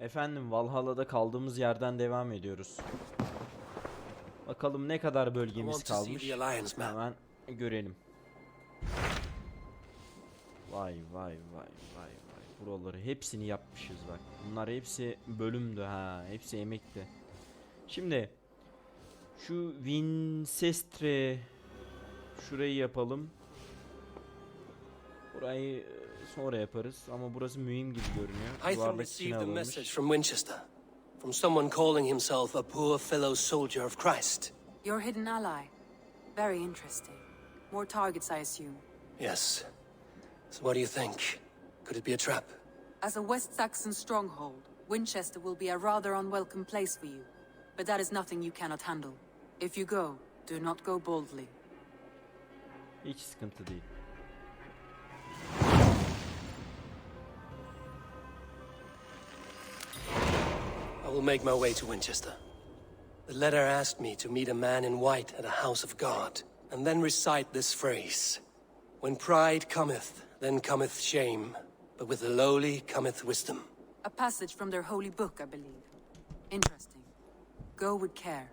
Efendim, Valhalla'da kaldığımız yerden devam ediyoruz. Bakalım ne kadar bölgemiz kalmış. Hemen görelim. Vay vay vay vay vay. Buraları hepsini yapmışız bak. Bunlar hepsi bölümdü ha. Hepsi emekti. Şimdi şu Wincestre, şurayı yapalım. Burayı sonra yaparız ama burası mühim gibi görünüyor. Hytham received a message from Wincestre, from someone calling himself a poor fellow soldier of Christ. Your hidden ally. Very interesting. More targets, I assume. Yes. So what do you think? Could it be a trap? As a West Saxon stronghold, Winchester will be a rather unwelcome place for you. But that is nothing you cannot handle. If you go, do not go boldly. Hiç sıkıntı değil. I will make my way to Winchester. The letter asked me to meet a man in white at a house of God, and then recite this phrase. When pride cometh, then cometh shame, but with the lowly cometh wisdom. A passage from their holy book, I believe. Interesting. Go with care.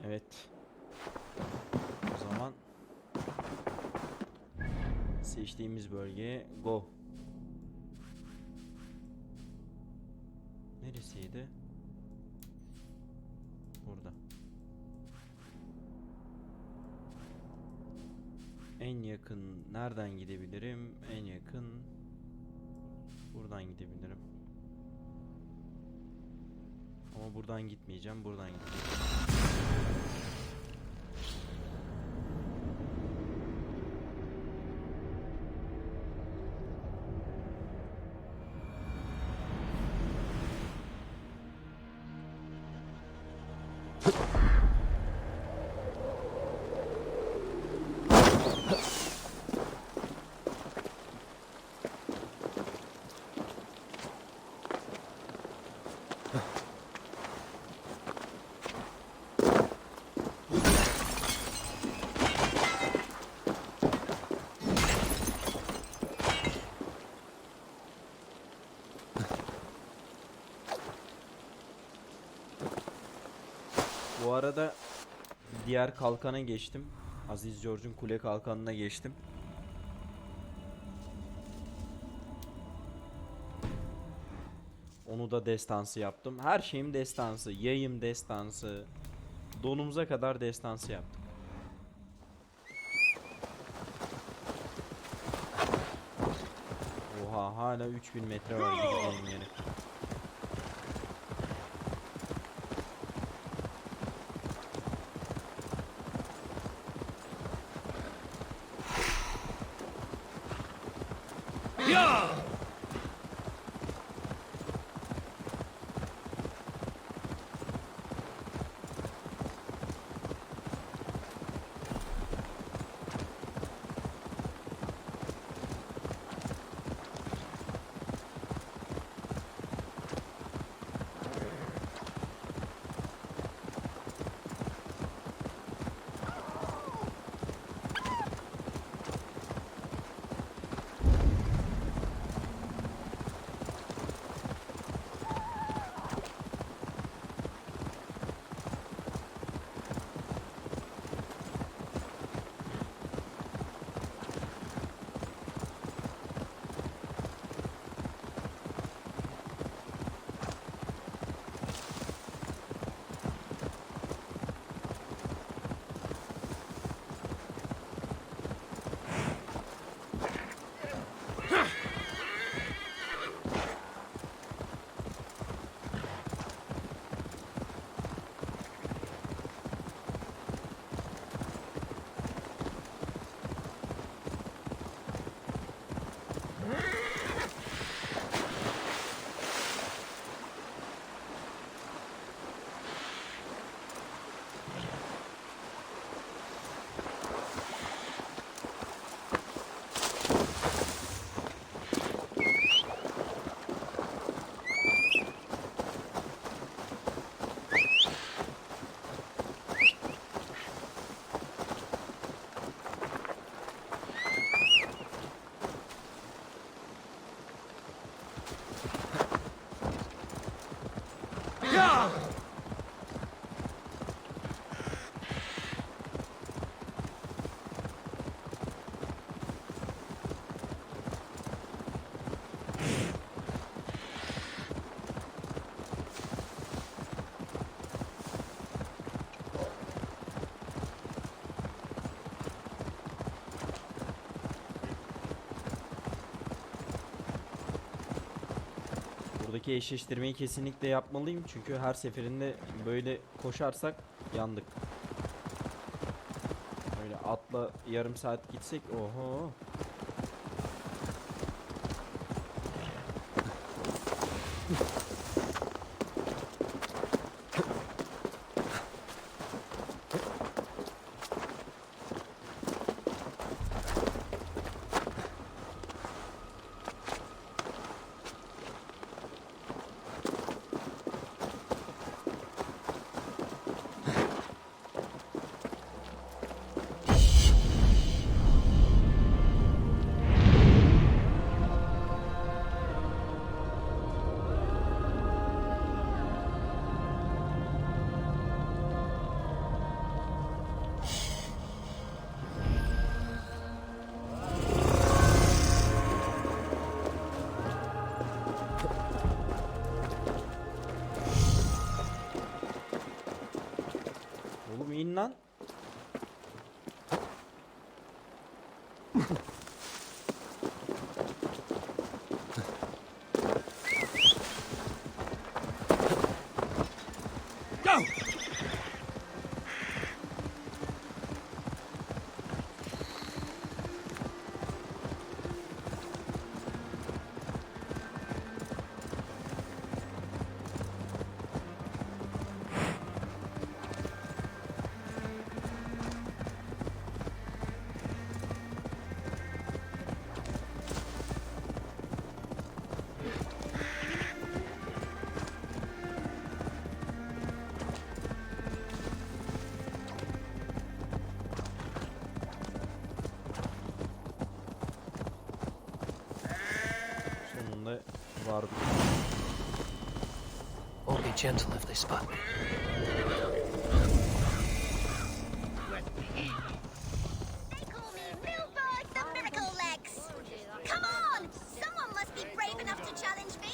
Evet. O zaman seçtiğimiz bölgeye go. Neresiydi? Burada. En yakın nereden gidebilirim? En yakın buradan gidebilirim. Ama buradan gitmeyeceğim, buradan gideceğim. Bu arada diğer kalkana geçtim. Aziz George'un kule kalkanına geçtim. Onu da destansı yaptım. Her şeyim destansı. Yayım destansı. Donumuza kadar destansı yaptım. Oha, hala 3000 metre var gideceğim yere. buradaki eşleştirmeyi kesinlikle yapmalıyım. Çünkü her seferinde böyle koşarsak yandık. Böyle atla yarım saat gitsek oho. Oğlum in lan. Go! Sonunda vardı. Won't be gentle if they spot me. They call me Milburg the Miracle Legs. Come on! Someone must be brave enough to challenge me.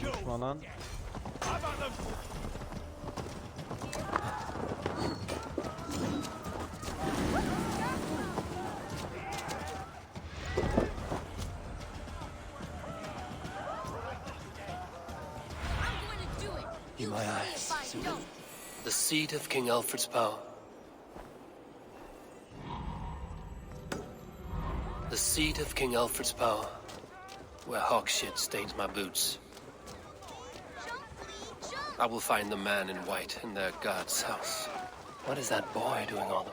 Konuşma lan. In my eyes, the seat of King Alfred's power. The seat of King Alfred's power, where hawk shit stains my boots. I will find the man in white in their god's house. What is that boy doing all the...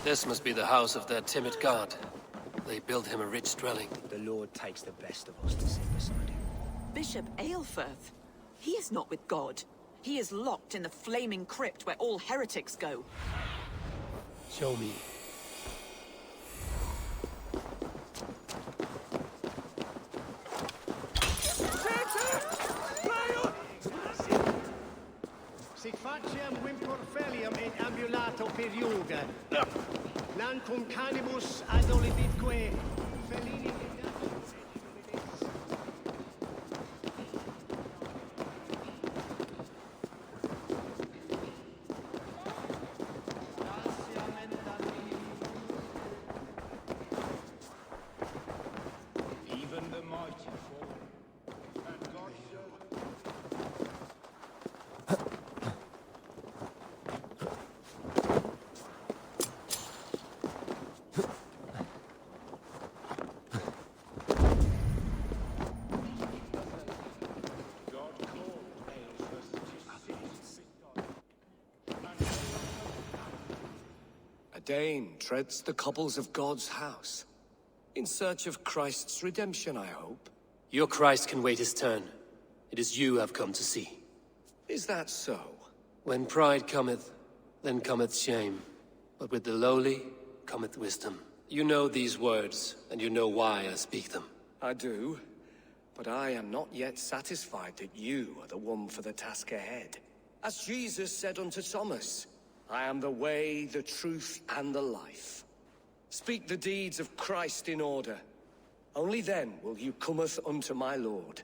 This must be the house of their timid god. They build him a rich dwelling. The Lord takes the best of us to sit beside him. Bishop Aelfirth. He is not with God. He is locked in the flaming crypt where all heretics go. Show me. Sic faciem Wimporfelium et ambulato per iuga. Non cum canibus adolibitque felini. Even the mighty fall. And God A Dane treads the cobbles of God's house. In search of Christ's redemption, I hope. Your Christ can wait his turn. It is you I've come to see. Is that so? When pride cometh, then cometh shame. But with the lowly cometh wisdom. You know these words, and you know why I speak them. I do, but I am not yet satisfied that you are the one for the task ahead. As Jesus said unto Thomas, I am the way, the truth, and the life. Speak the deeds of Christ in order. Only then will you cometh unto my Lord.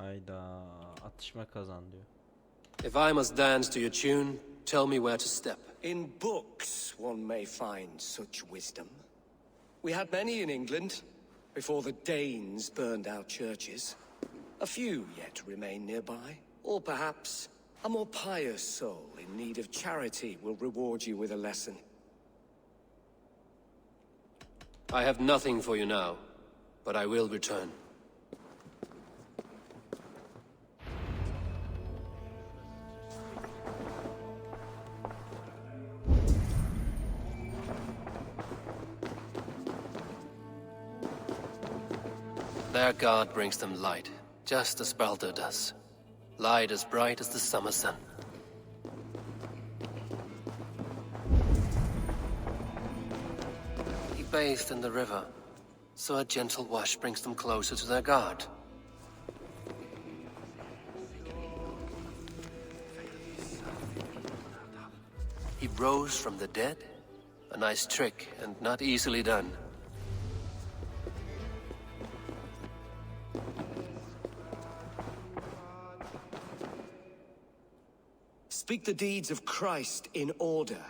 Hayda, atışma kazan diyor. If I must dance to your tune, tell me where to step. In books one may find such wisdom. We had many in England, before the Danes burned our churches. A few yet remain nearby. Or perhaps a more pious soul in need of charity will reward you with a lesson. I have nothing for you now, but I will return. Their god brings them light, just as Baldur does. Light as bright as the summer sun. He bathed in the river, so a gentle wash brings them closer to their god. He rose from the dead? A nice trick, and not easily done. Speak the deeds of Christ in order.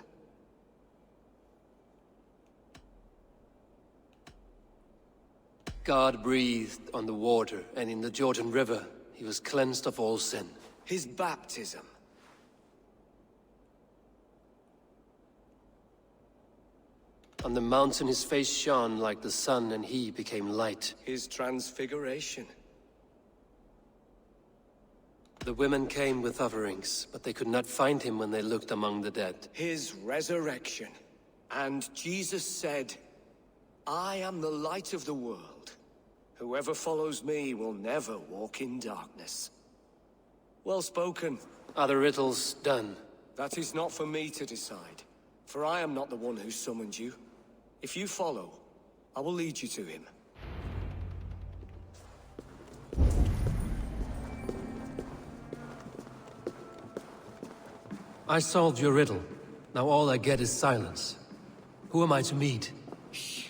God breathed on the water, and in the Jordan River, he was cleansed of all sin. His baptism. On the mountain his face shone like the sun, and he became light. His transfiguration. The women came with offerings, but they could not find him when they looked among the dead. His resurrection. And Jesus said, I am the light of the world. Whoever follows me will never walk in darkness. Well spoken. Are the riddles done? That is not for me to decide, for I am not the one who summoned you. If you follow, I will lead you to him. I solved your riddle. Now all I get is silence. Who am I to meet? Shh.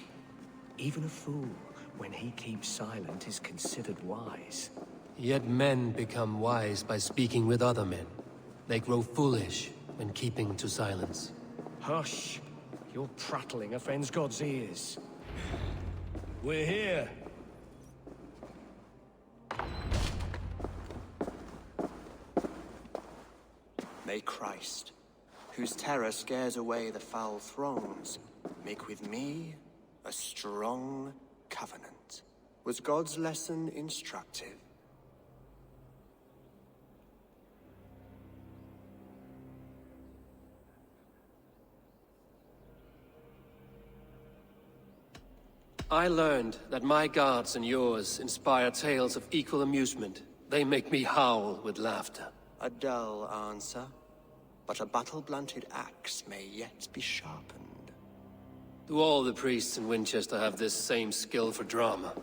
Even a fool, when he keeps silent, is considered wise. Yet men become wise by speaking with other men. They grow foolish when keeping to silence. Hush! Your prattling offends God's ears. We're here. May Christ, whose terror scares away the foul thrones, make with me a strong covenant. Was God's lesson instructive? I learned that my gods and yours inspire tales of equal amusement. They make me howl with laughter. A dull answer, but a battle-blunted axe may yet be sharpened. Do all the priests in Winchester have this same skill for drama?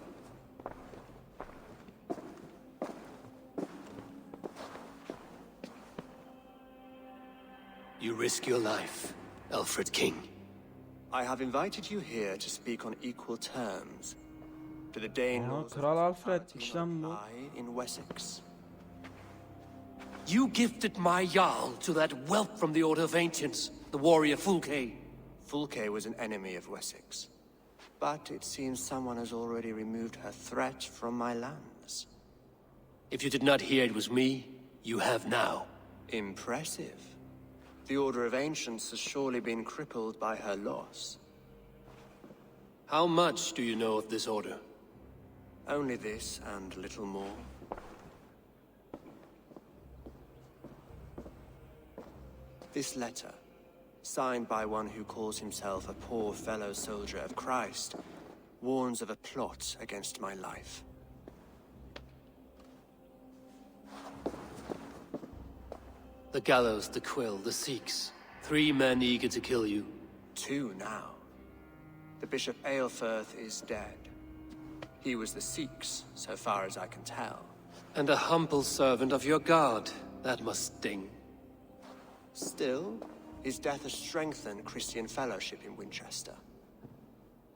You risk your life, Alfred King. I have invited you here to speak on equal terms. To the Dane Aa, lords of Kral the Alfred'miş lan bu. I in Wessex. You gifted my Jarl to that whelp from the Order of Ancients, the warrior Fulke. Fulke was an enemy of Wessex. But it seems someone has already removed her threat from my lands. If you did not hear it was me, you have now. Impressive. The Order of Ancients has surely been crippled by her loss. How much do you know of this order? Only this and little more. This letter, signed by one who calls himself a poor fellow soldier of Christ, warns of a plot against my life. The gallows, the quill, the Sikhs. 3 men eager to kill you. 2 now. The Bishop Aelfirth is dead. He was the Sikhs, so far as I can tell. And a humble servant of your god. That must sting. Still, his death has strengthened Christian fellowship in Winchester.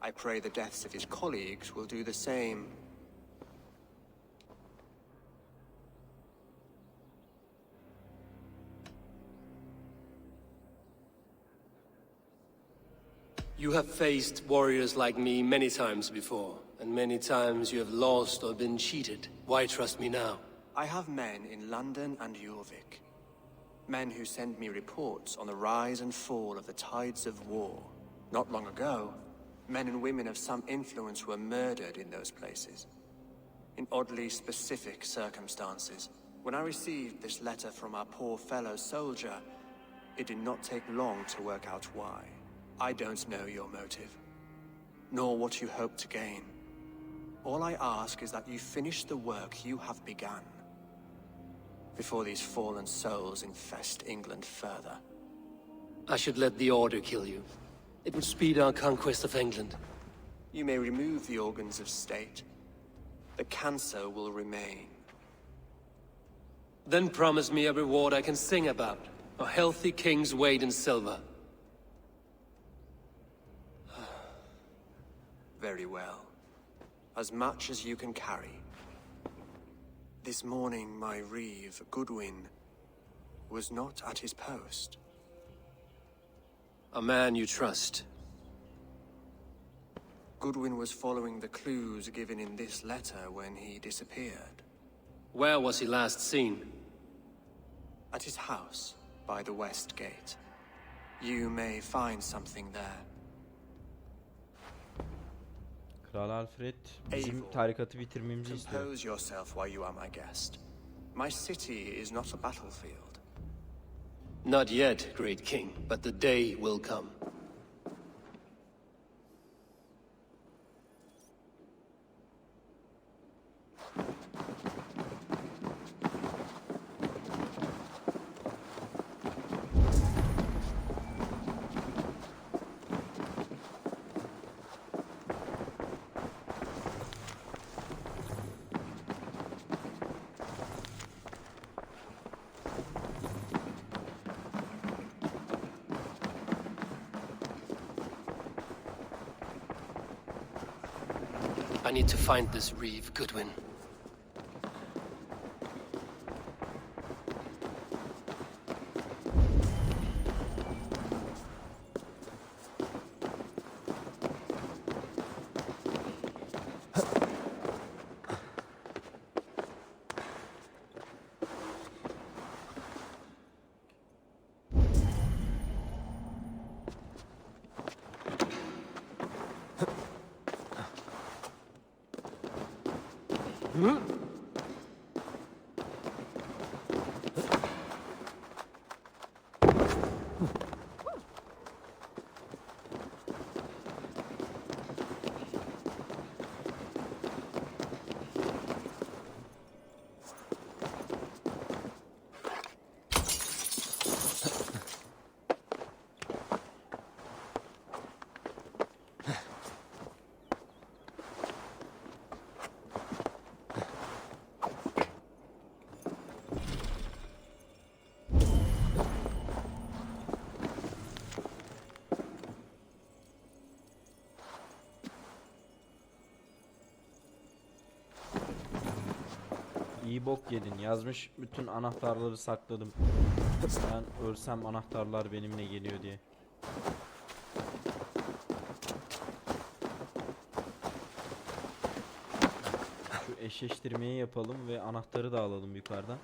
I pray the deaths of his colleagues will do the same. You have faced warriors like me many times before, and many times you have lost or been cheated. Why trust me now? I have men in London and Jorvik. Men who send me reports on the rise and fall of the tides of war. Not long ago, men and women of some influence were murdered in those places. In oddly specific circumstances. When I received this letter from our poor fellow soldier, it did not take long to work out why. I don't know your motive, nor what you hope to gain. All I ask is that you finish the work you have begun, before these fallen souls infest England further. I should let the Order kill you. It would speed our conquest of England. You may remove the organs of state. The cancer will remain. Then promise me a reward I can sing about. A healthy king's weight in silver. Very well. As much as you can carry. This morning, my reeve, Goodwin, was not at his post. A man you trust. Goodwin was following the clues given in this letter when he disappeared. Where was he last seen? At his house, by the west gate. You may find something there. Kral Alfred bizim tarikatı bitirmemizi istiyor. Compose yourself while you are my guest. My city is not a battlefield. Not yet, great king, but the day will come. I need to find this reeve, Goodwin. İyi bok yedin. Yazmış bütün anahtarları sakladım. Ben ölsem anahtarlar benimle geliyor diye. Şu eşleştirmeyi yapalım ve anahtarı da alalım yukarıdan.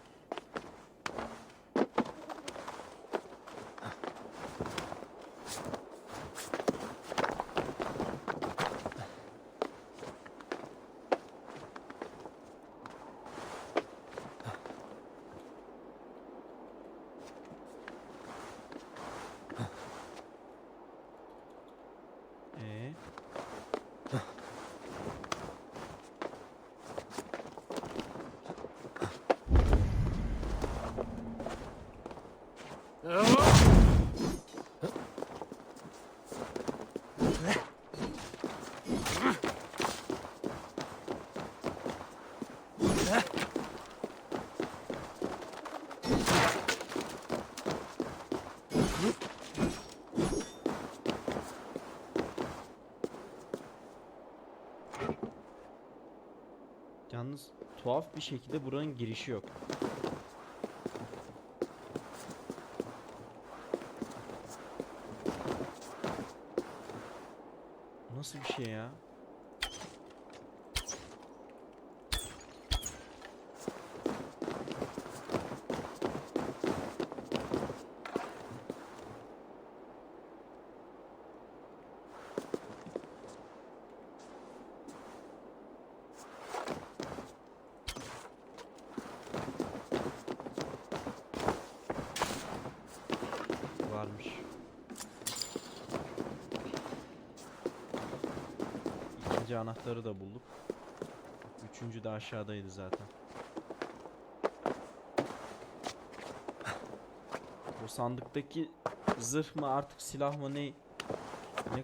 Yalnız tuhaf bir şekilde buranın girişi yok. Nasıl bir şey ya? Varmış. İkinci anahtarı da bulduk. Üçüncü de aşağıdaydı zaten. O sandıktaki zırh mı artık silah mı ne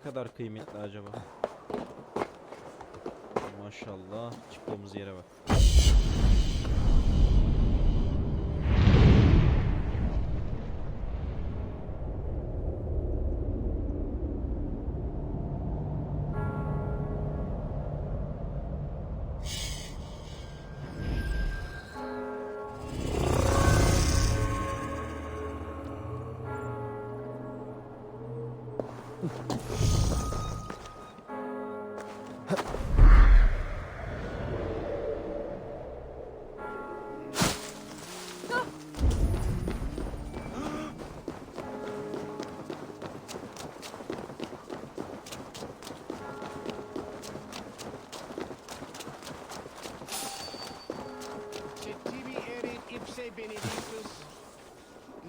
kadar kıymetli acaba? Maşallah, çıktığımız yere bak. Tibi erit ipse benedictus.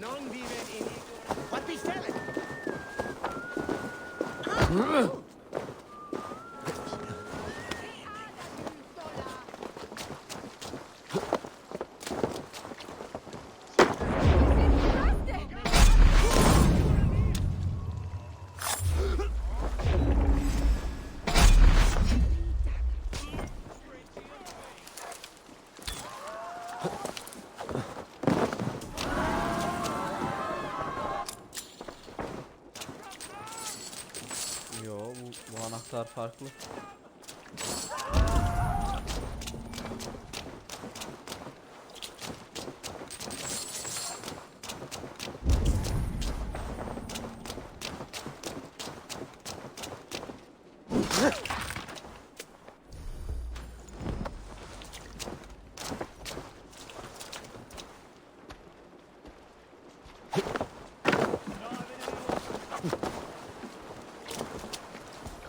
Non vivet in ignorantia. What be selling? Yo, bu anahtar farklı.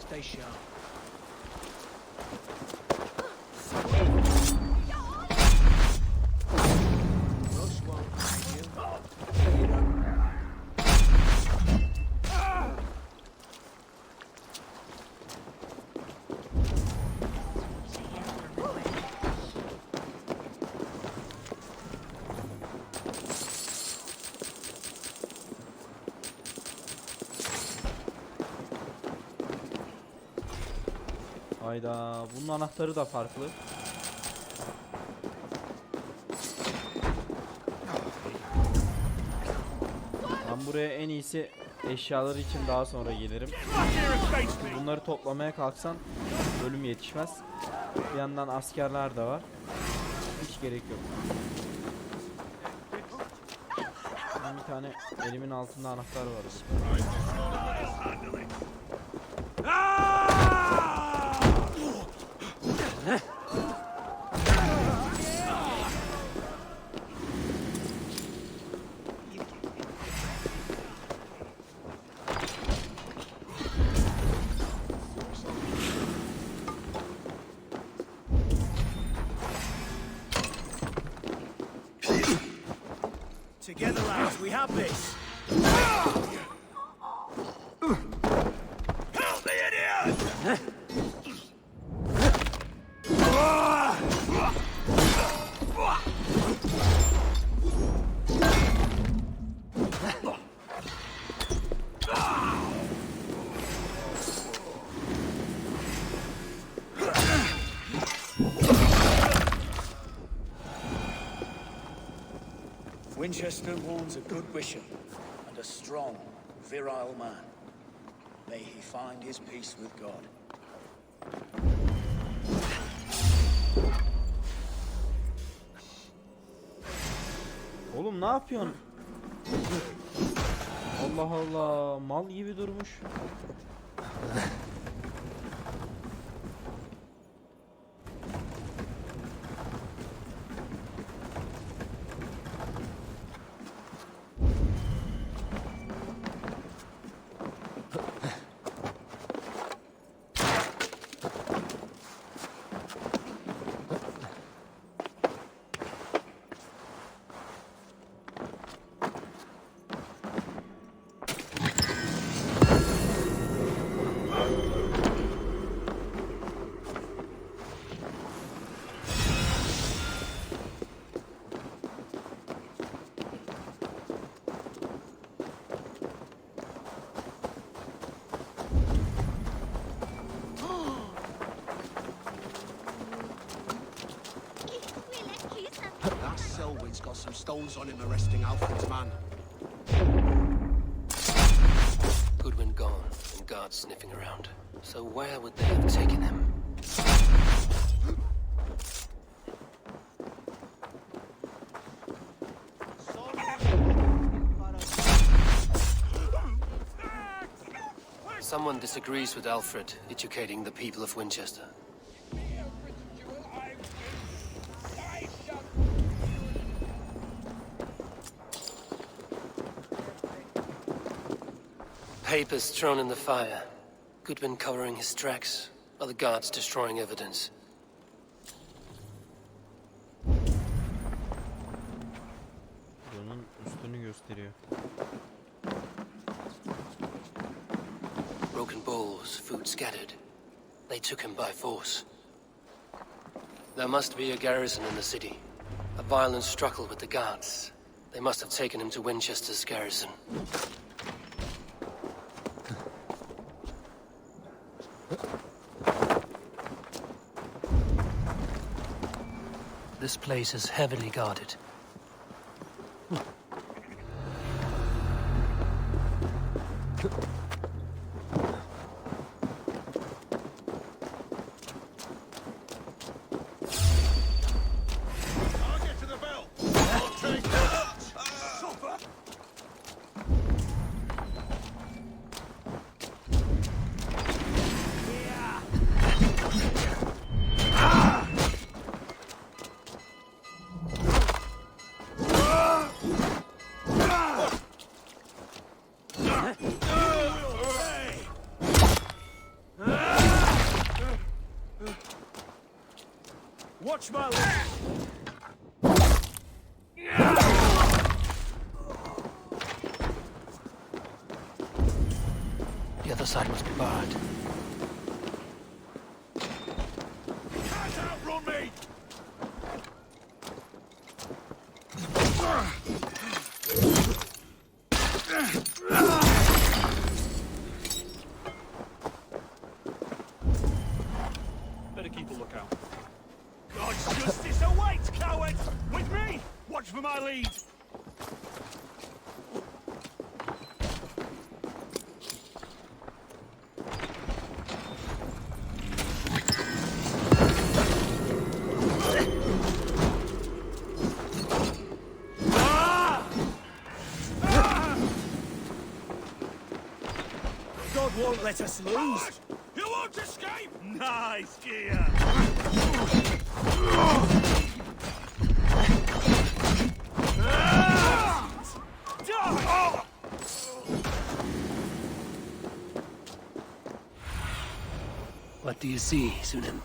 Stay sharp. Rush won't hide you. Hayda, bunun anahtarı da farklı. Ben buraya en iyisi eşyaları için daha sonra gelirim. Bunları toplamaya kalksan bölüm yetişmez. Bir yandan askerler de var. Hiç gerek yok. Bir tane elimin altında anahtar var. Together, lads, we have this. Help me, idiot! Wincestre warns a good bishop and a strong, virile man. May he find his peace with God. oğlum, ne yapıyorsun? Allah Allah, mal gibi durmuş. That Selwyn's got some stones on him arresting Alfred's man. Goodwin gone, and guards sniffing around. So where would they have taken him? Someone disagrees with Alfred educating the people of Winchester. Papers thrown in the fire. Goodwin covering his tracks, while the guards destroying evidence. Bunun üstünü gösteriyor. Broken bowls, food scattered. They took him by force. There must be a garrison in the city. A violent struggle with the guards. They must have taken him to Winchester's garrison. This place is heavily guarded. Watch my left. The other side must be barred. Can't outrun me! Better keep a lookout. God's justice awaits, cowards! With me! Watch for my lead! God won't let us lose! You won't escape! Nice gear! What do you see, Sunan?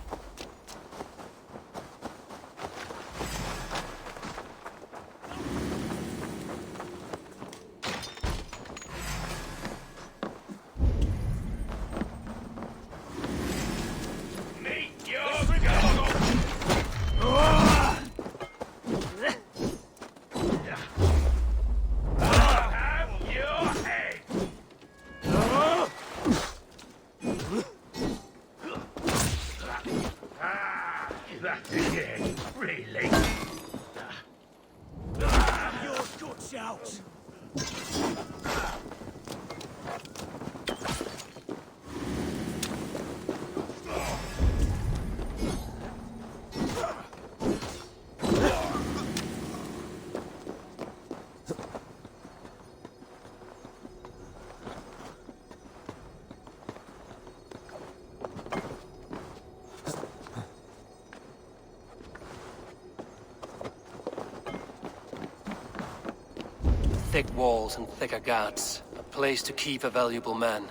thick walls and thicker guards. A place to keep a valuable man.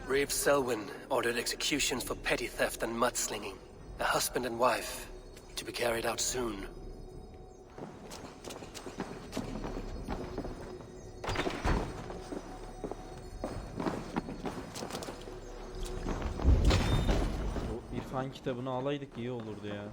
Brave Selwyn ordered executions for petty theft and mudslinging. A husband and wife, to be carried out soon. O İrfan kitabını alaydık iyi olurdu ya.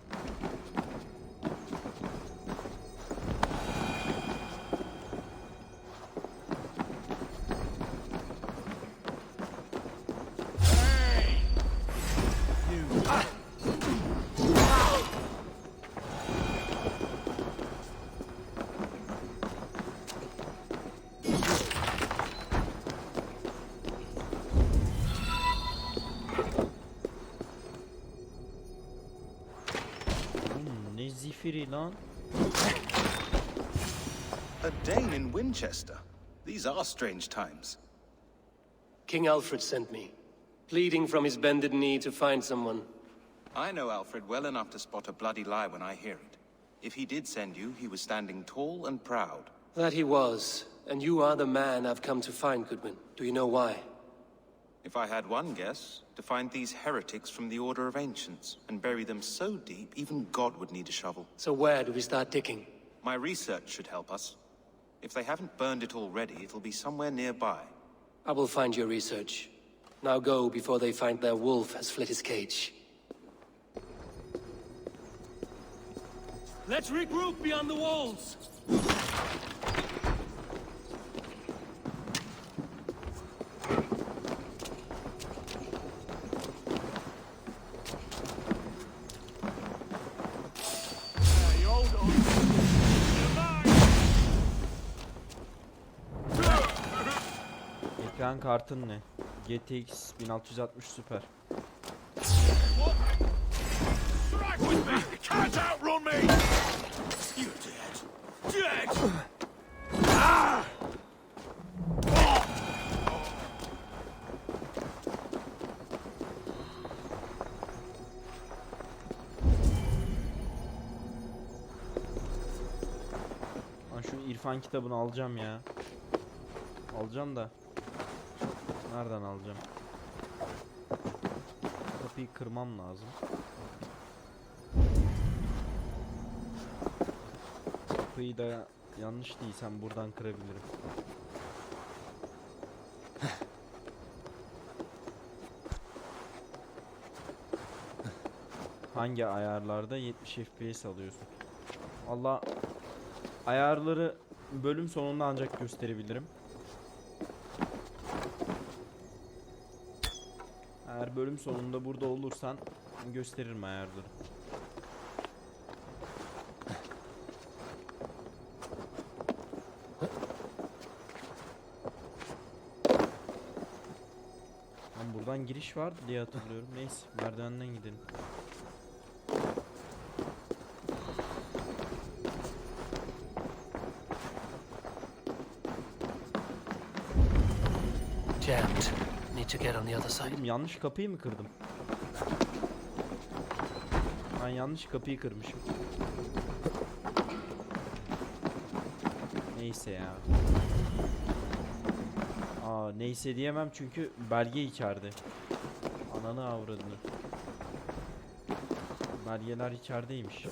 Ne zifiri lan? A Dane in Winchester. These are strange times. King Alfred sent me, pleading from his bended knee to find someone. I know Alfred well enough to spot a bloody lie when I hear it. If he did send you, he was standing tall and proud. That he was, and you are the man I've come to find, Goodwin. Do you know why? If I had one guess, to find these heretics from the Order of Ancients and bury them so deep, even God would need a shovel. So where do we start digging? My research should help us. If they haven't burned it already, it'll be somewhere nearby. I will find your research. Now go before they find their wolf has fled his cage. Let's regroup beyond the walls. Ekran kartın ne? GTX 1660 Super. Strike with me! You can't outrun me! You're dead. Dead! Ah! Lan şu İrfan kitabını alacağım ya. Alacağım da. Nereden alacağım? Kapıyı kırmam lazım. Kapıyı da yanlış değilsem buradan kırabilirim. Hangi ayarlarda 70 FPS alıyorsun? Valla ayarları bölüm sonunda ancak gösterebilirim. Eğer bölüm sonunda burada olursan gösteririm ayarları. Lan buradan giriş vardı diye hatırlıyorum. Neyse merdivenden gidelim. Jammed. Need to get on the other side. Oğlum yanlış kapıyı mı kırdım? Ben yanlış kapıyı kırmışım. Neyse ya. Neyse diyemem çünkü belge içeride. Ananı avradını. Belgeler içerideymiş.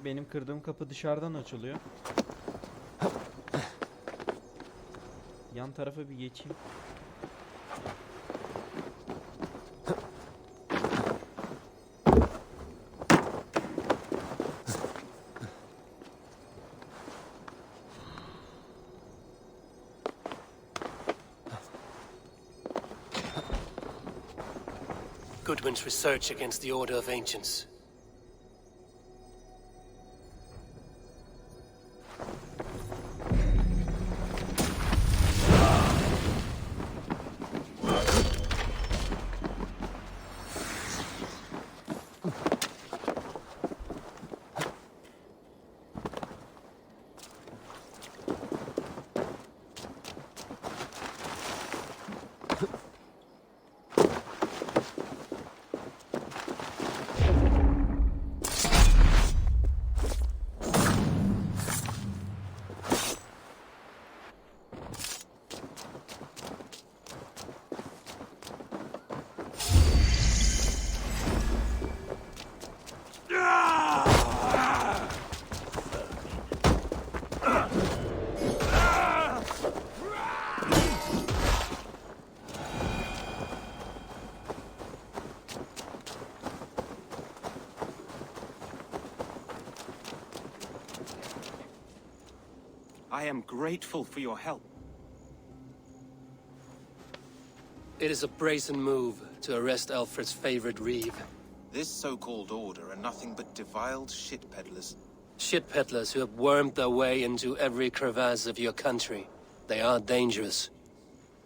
Benim kırdığım kapı dışarıdan açılıyor. Yan tarafa bir geçeyim. Goodwin's research against the Order of Ancients. I am grateful for your help. It is a brazen move to arrest Alfred's favorite reeve. This so-called order are nothing but defiled shit peddlers. Shit peddlers who have wormed their way into every crevasse of your country. They are dangerous.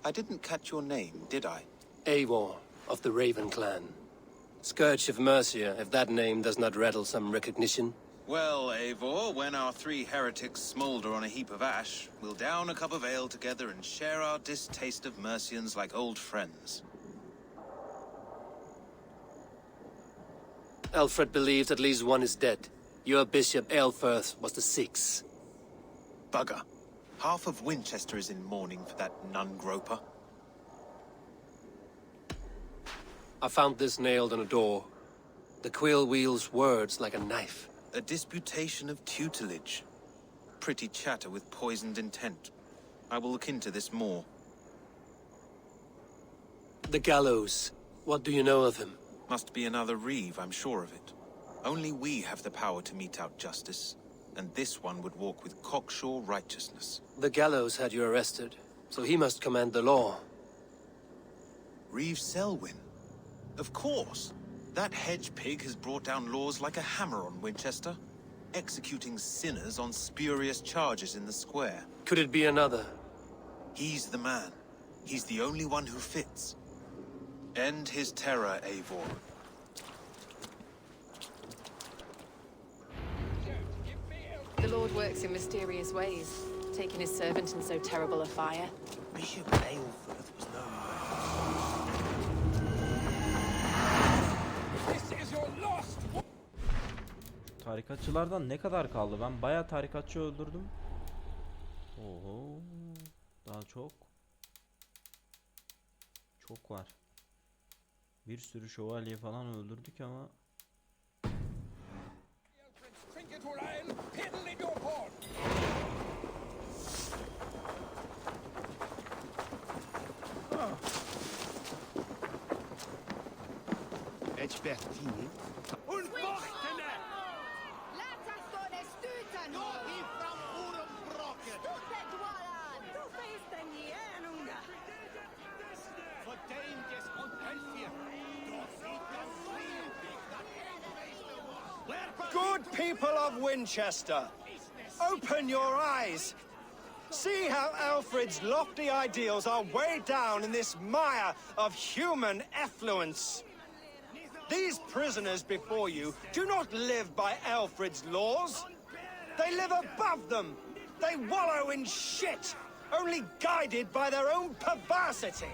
I didn't catch your name, did I? Eivor of the Raven clan. Scourge of Mercia, if that name does not rattle some recognition. Well, Eivor, when our 3 heretics smolder on a heap of ash, we'll down a cup of ale together and share our distaste of Mercians like old friends. Alfred believes at least one is dead. Your bishop, Aelfirth, was the 6th. Bugger. Half of Winchester is in mourning for that nun-groper. I found this nailed on a door. The quill wields words like a knife. A disputation of tutelage. Pretty chatter with poisoned intent. I will look into this more. The gallows. What do you know of him? Must be another reeve, I'm sure of it. Only we have the power to mete out justice, and this one would walk with cocksure righteousness. The gallows had you arrested, so he must command the law. Reeve Selwyn? Of course. That hedge pig has brought down laws like a hammer on Winchester, executing sinners on spurious charges in the square. Could it be another? He's the man. He's the only one who fits. End his terror, Eivor. The Lord works in mysterious ways, taking his servant in so terrible a fire. Bishop Aelfirth was no Tarikatçılardan ne kadar kaldı? Ben bayağı tarikatçı öldürdüm. Oho. Daha çok. Çok var. Bir sürü şövalye falan öldürdük ama. Expertini. Good people of Winchester, open your eyes. See how Alfred's lofty ideals are weighed down in this mire of human effluence. These prisoners before you do not live by Alfred's laws. They live above them. They wallow in shit, only guided by their own perversity.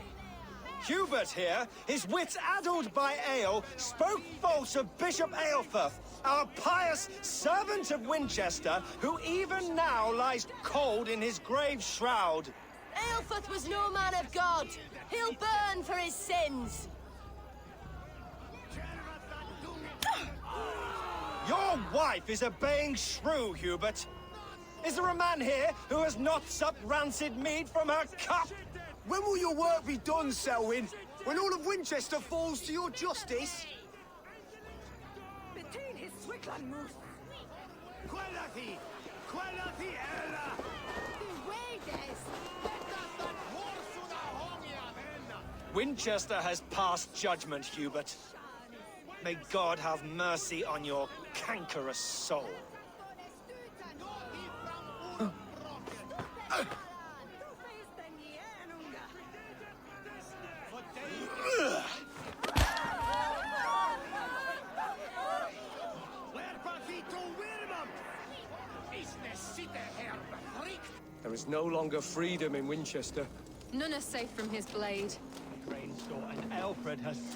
Hubert here, his wits addled by ale, spoke false of Bishop Aelfirth, our pious servant of Winchester, who even now lies cold in his grave shroud. Aelfirth was no man of God. He'll burn for his sins. Your wife is a baying shrew, Hubert. Is there a man here who has not supped rancid mead from her cup? When will your work be done, Selwyn? When all of Winchester falls to your justice? Winchester has passed judgment, Hubert. May God have mercy on your cankerous soul. There is no longer freedom in Winchester. None are safe from his blade.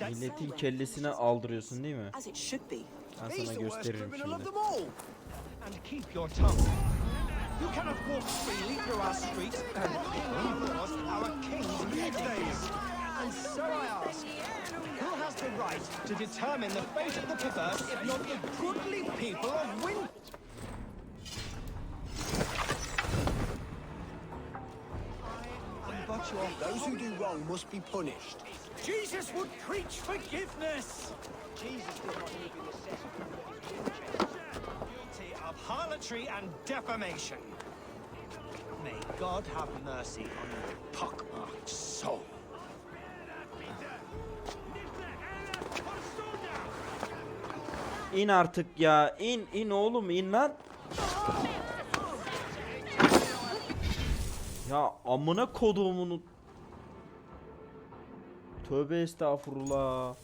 Milletin kellesine aldırıyorsun değil mi? As it should be. Ben sana gösteririm şimdi. And keep your tongue. You cannot walk freely through our streets and enforce our king's dictates. And so I ask, who has the right to determine the fate of the perverse if not the goodly people of Win? Those who do wrong must be punished. Jesus would preach forgiveness. Jesus did not live in the city. Guilty of harlotry and defamation. May God have mercy on your pockmarked soul. İn artık ya. İn oğlum, in lan. Ya amına koduğumun. Tövbe estağfurullah.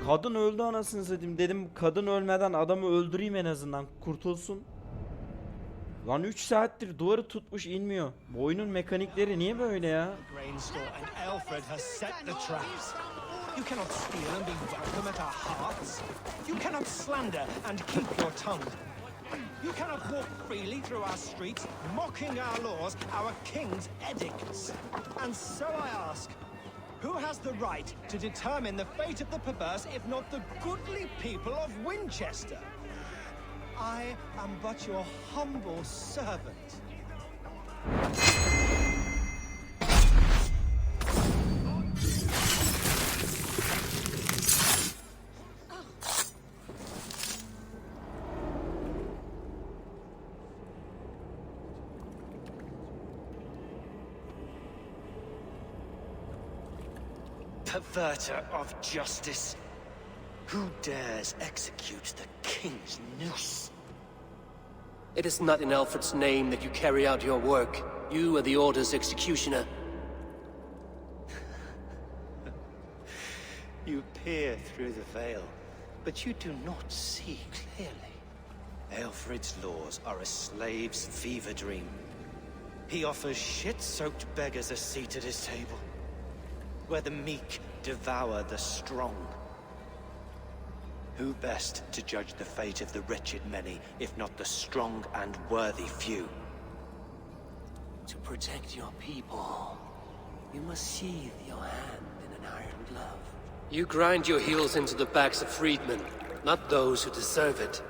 Kadın öldü anasını satayım. Dedim kadın ölmeden adamı öldüreyim en azından, kurtulsun. Lan 3 saattir duvarı tutmuş, inmiyor. Bu oyunun mekanikleri niye böyle ya? You cannot steal and be welcome at our hearts. You cannot slander and keep your tongue. You cannot walk freely through our streets, mocking our laws, our king's edicts. And so I ask, who has the right to determine the fate of the perverse if not the goodly people of Winchester? I am but your humble servant. Perverter of justice. Who dares execute the king's noose? It is not in Alfred's name that you carry out your work. You are the Order's executioner. You peer through the veil, but you do not see clearly. Alfred's laws are a slave's fever dream. He offers shit-soaked beggars a seat at his table, where the meek devour the strong. Who best to judge the fate of the wretched many, if not the strong and worthy few? To protect your people, you must sheathe your hand in an iron glove. You grind your heels into the backs of freedmen, not those who deserve it.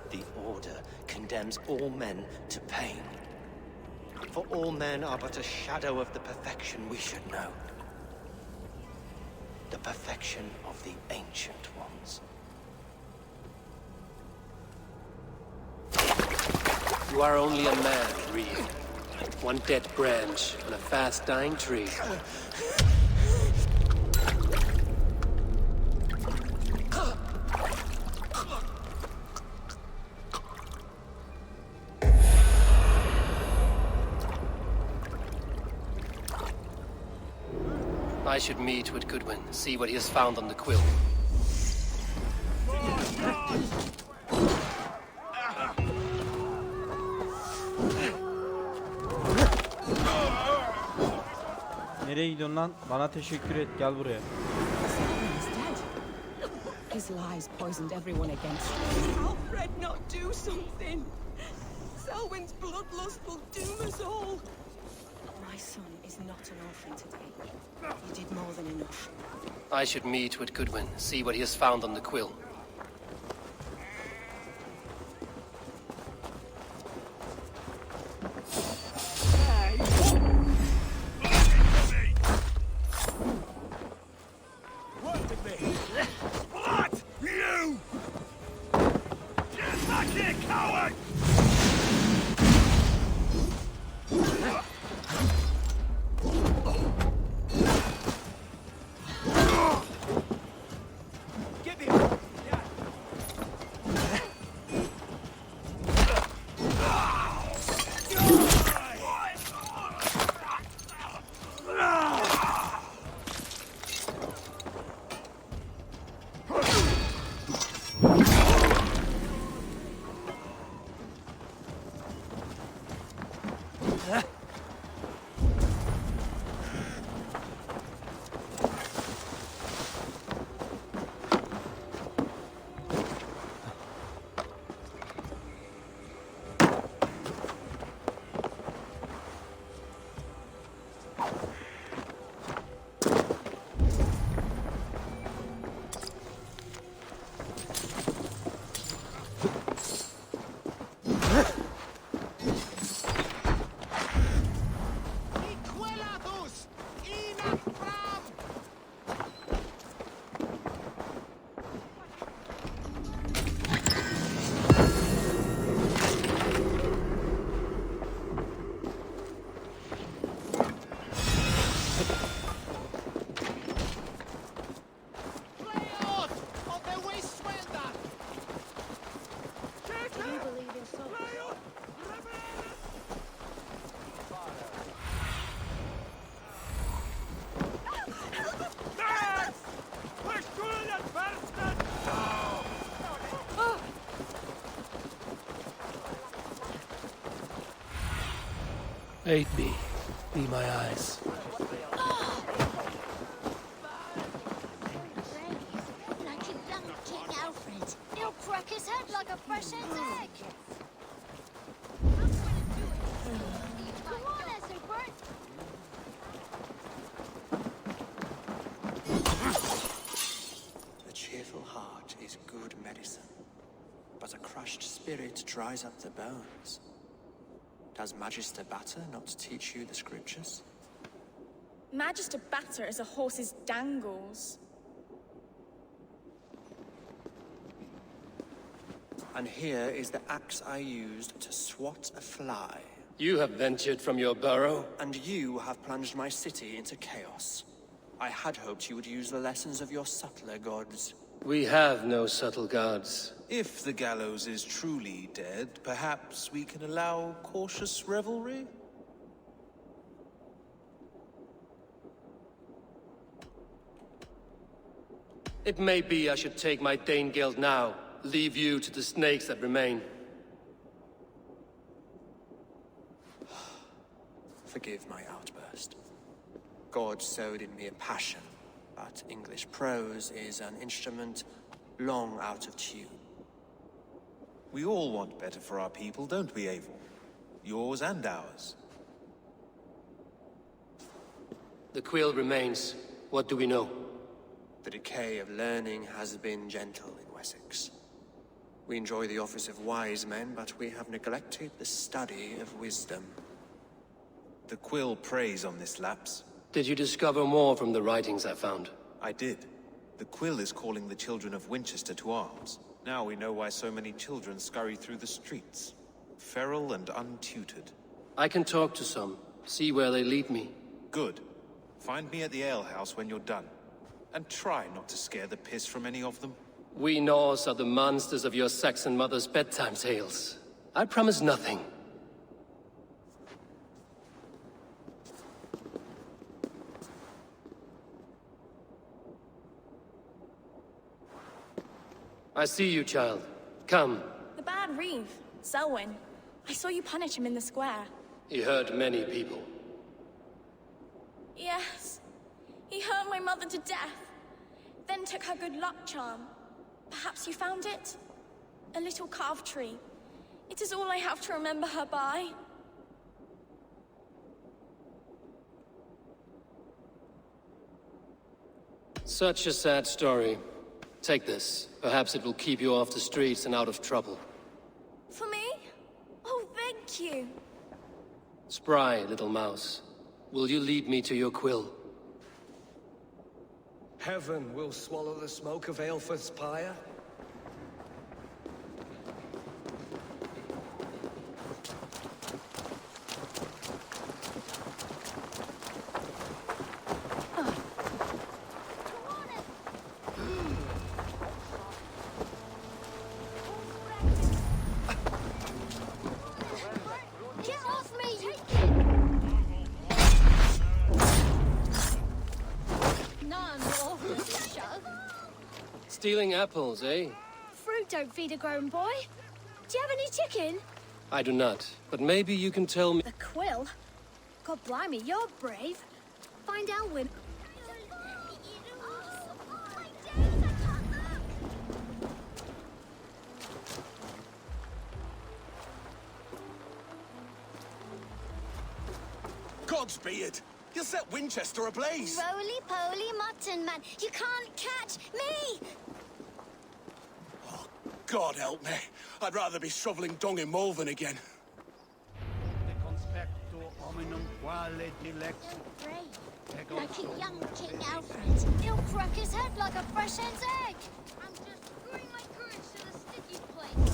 The Order condemns all men to pain. For all men are but a shadow of the perfection we should know. The perfection of the Ancient Ones. You are only a man, Reed. One dead branch on a fast-dying tree. I should meet with Goodwin, see what he has found on the quill. Nereye gidiyorsun lan? Bana teşekkür et, gel buraya. His lies poisoned everyone against him. Alfred, not do something. Selwyn's bloodlust will doom us all. My son is not an orphan today. You did more than enough. I should meet with Goodwin, see what he has found on the quill. Aid me. Be my eyes. Like a young King Alfred. He'll crack his head like a fresh hen's egg. Come on, Ethelbert. A cheerful heart is good medicine, but a crushed spirit dries up the bones. Does Magister Batter not teach you the scriptures? Magister Batter is a horse's dangles. And here is the axe I used to swat a fly. You have ventured from your burrow. And you have plunged my city into chaos. I had hoped you would use the lessons of your subtler gods. We have no subtle gods. If the gallows is truly dead, perhaps we can allow cautious revelry? It may be I should take my Dane guild now, leave you to the snakes that remain. Forgive my outburst. God sowed in me a passion, but English prose is an instrument long out of tune. We all want better for our people, don't we, Eivor? Yours and ours. The quill remains. What do we know? The decay of learning has been gentle in Wessex. We enjoy the office of wise men, but we have neglected the study of wisdom. The quill preys on this lapse. Did you discover more from the writings I found? I did. The quill is calling the children of Wincestre to arms. Now we know why so many children scurry through the streets. Feral and untutored. I can talk to some, see where they lead me. Good. Find me at the alehouse when you're done. And try not to scare the piss from any of them. We Norse are the monsters of your Saxon mother's bedtime tales. I promise nothing. I see you, child. Come. The bad Reeve, Selwyn. I saw you punish him in the square. He hurt many people. Yes. He hurt my mother to death. Then took her good luck charm. Perhaps you found it? A little carved tree. It is all I have to remember her by. Such a sad story. Take this. Perhaps it will keep you off the streets and out of trouble. For me? Oh, thank you. Spry, little mouse. Will you lead me to your quill? Heaven will swallow the smoke of Aelfred's pyre. Get off me, you... None more for the show. Stealing apples, eh? Fruit don't feed a grown boy. Do you have any chicken? I do not, but maybe you can tell me. The quill? God blimey, you're brave. Find Elwyn. Gods be it! You set Wincestre ablaze! Roly-poly mutton man, you can't catch me! Oh, God help me. I'd rather be shoveling dung in Malvern again. Like a young King Alfred. He'll crack his head like a fresh hen's egg. I'm just screwing my courage to the sticky place.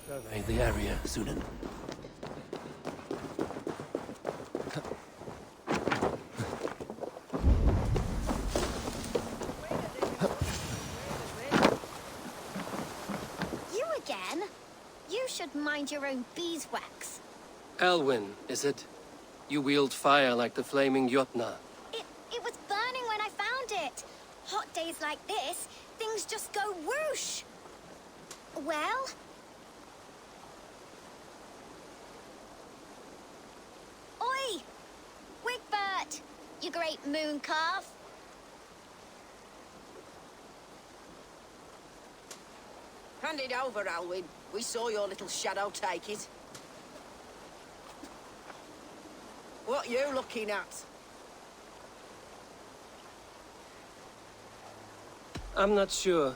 Survey the area, Sunan. You again? You should mind your own beeswax. Elwyn, is it? You wield fire like the flaming Jotnar. It was burning when I found it. Hot days like this, things just go whoosh. Well? Oi! Wigbert! You great moon calf! Hand it over, Alwyn. We saw your little shadow take it. What you looking at? I'm not sure.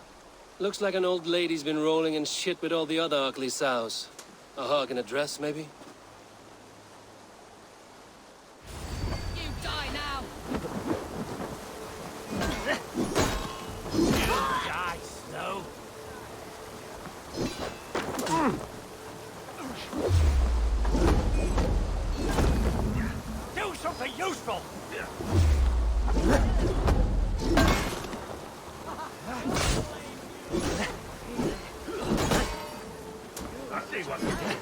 Looks like an old lady's been rolling in shit with all the other ugly sows. A hog in a dress, maybe? You die now! Die, Snow. Do something useful! I see what you did.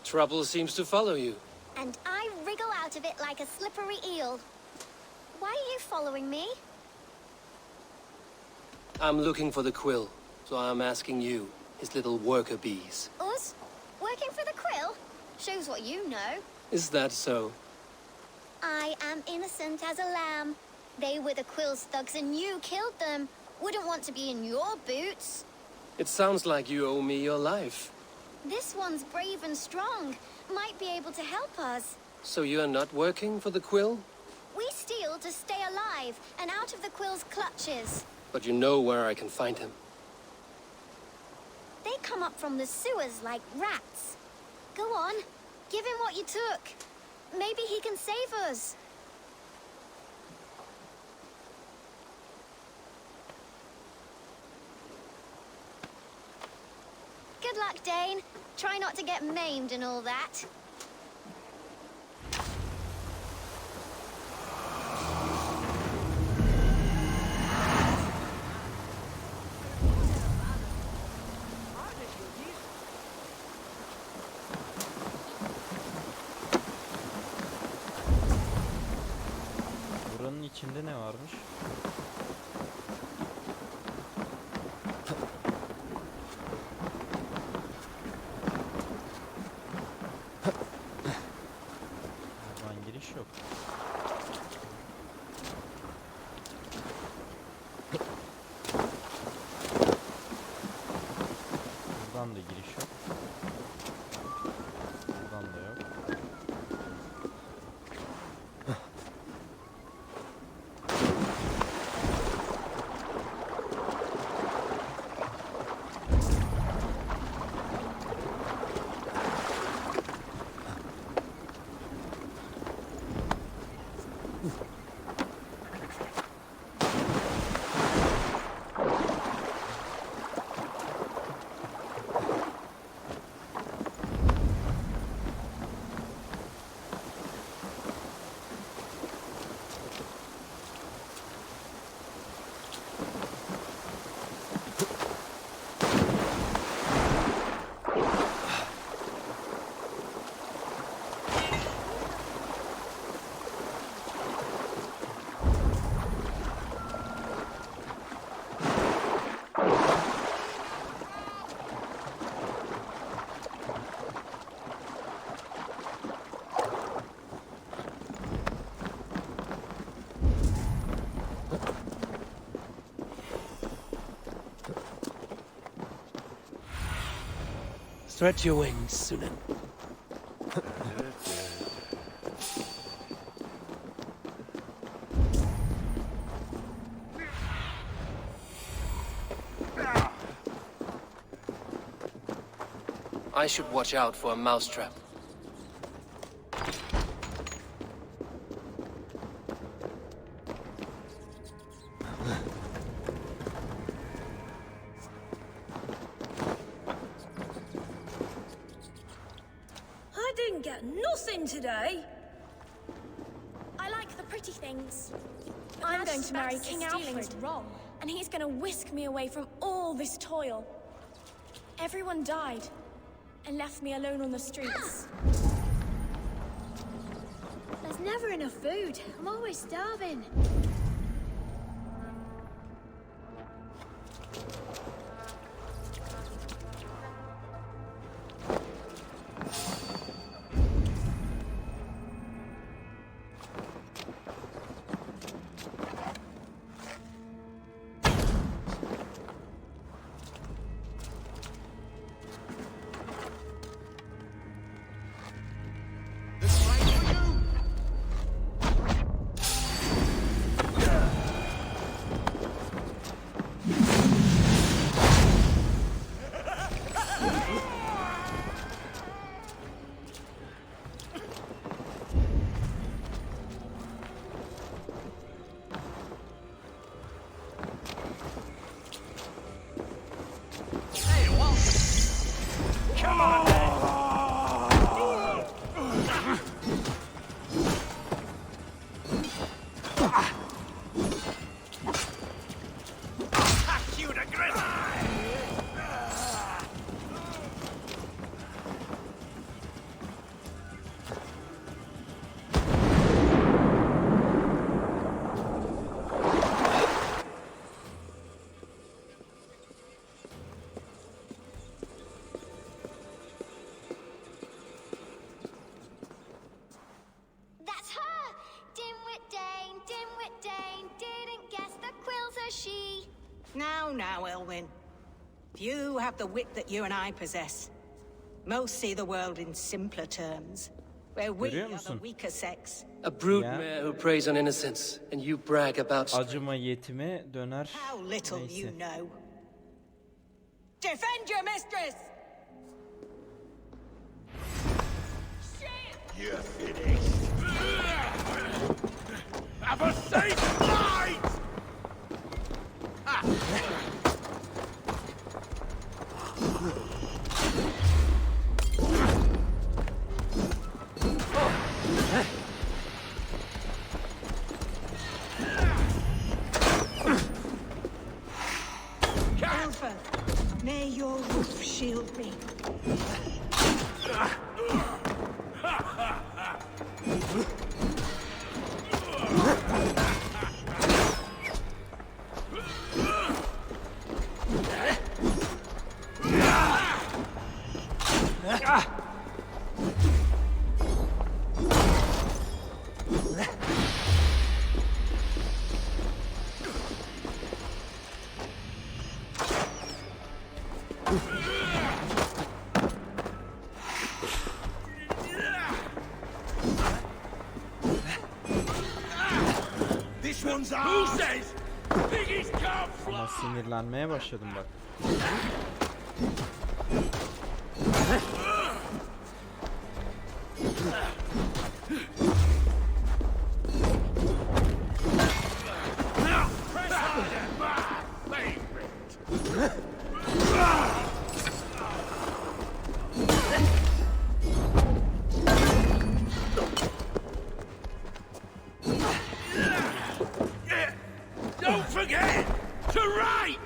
Trouble seems to follow you. And I wriggle out of it like a slippery eel. Why are you following me? I'm looking for the quill, so I'm asking you, his little worker bees. Us? Working for the quill? Shows what you know. Is that so? I am innocent as a lamb. They were the quill's thugs and you killed them. Wouldn't want to be in your boots. It sounds like you owe me your life. This one's brave and strong. Might be able to help us. So you're not working for the quill? We steal to stay alive and out of the quill's clutches. But you know where I can find him. They come up from the sewers like rats. Go on, give him what you took. Maybe he can save us. Good luck, Dane. Try not to get maimed and all that. Buranın içinde ne varmış? Buradan giriş yok. Buradan da giriş yok. Buradan da yok. Stretch your wings, Sunan. I should watch out for a mousetrap. flossing today? I like the pretty things. I'm going to marry King Alfred, and he's going to whisk me away from all this toil. Everyone died and left me alone on the streets. There's never enough food. I'm always starving. Now, Elwyn. Few have the wit that you and I possess. Most see the world in simpler terms, where we are the weaker sex. A broodmare who preys on innocence, and you brag about... Acıma yetime döner. How little Neyse. you know. Defend your mistress! You're finished. Have a safe flight! Alpha, may your roof shield me. Ama sinirlenmeye başladım bak. Don't forget to write!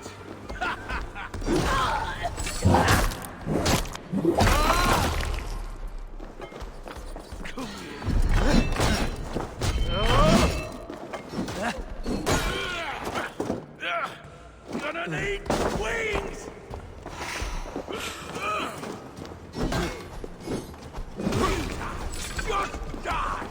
Gonna need wings! Just die!